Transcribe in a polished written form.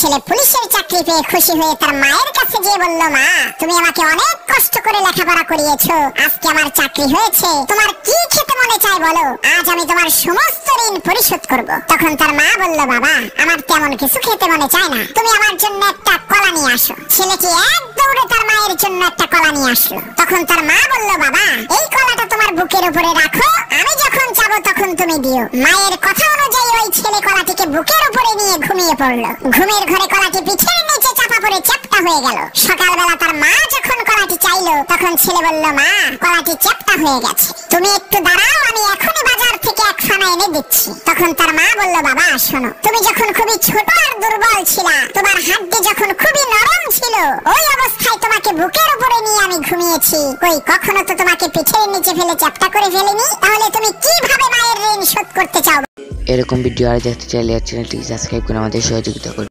ছেলে পুলিশের চাকরি পেয়ে খুশি হয়ে তার মায়ের কাছে গিয়ে বলল, মা তুমি আমাকে অনেক কষ্ট করে লেখাপড়া করিয়েছো, আজকে আমার চাকরি হয়েছে, তোমার কি খেতে মনে চায় বলো, আজ আমি তোমার সমস্ত ঋণ পরিশোধ করব। তখন তার মা বলল, বাবা আমার তেমন কিছু খেতে মনে চায় না, তুমি আমার জন্য একটা কলা নিয়ে আসো। ছেলেটি এক দৌড়ে তার মায়ের জন্য একটা কলা নিয়ে আসলো। তখন তার মা বলল, বাবা এই কলাটা তোমার বুকের উপরে রাখো, আমি যখন যাবো তখন তুমি দিও। মায়ের কথা অনুযায়ী ওই ছেলে কলাটিকে বুকের উপরে নিয়ে ঘুমিয়ে পড়লো। ঘুমের ঘরে কলাটি পিঠের নিচে চাপা পড়ে চ্যাপ্টা হয়ে গেল। সকালবেলা তার মা যখন কলাটি চাইলো তখন ছেলে বলল, মা কলাটি চ্যাপ্টা হয়ে গেছে, তুমি একটু দাঁড়াও, আমি এখনই বাজার থেকে এক ফানা এনে দিচ্ছি। তখন তার মা বলল, বাবা শোনো, তুমি যখন খুবই ছোট আর দুর্বল ছিলা, তোমার হাড্ডি যখন খুবই নরম ছিল, ওই অবস্থায় তোমাকে বুকের উপরে নিয়ে আমি ঘুমিয়েছি, ওই কখনো তো তোমাকে পিঠের নিচে ফেলে চ্যাপ্টা করে ফেলিনি, তাহলে তুমি কিভাবে মায়ের ঋণ শোধ করতে চাও? এরকম ভিডিও আর দেখতে চাইলে চ্যানেলটি সাবস্ক্রাইব করে আমাদের সহযোগিতা করুন।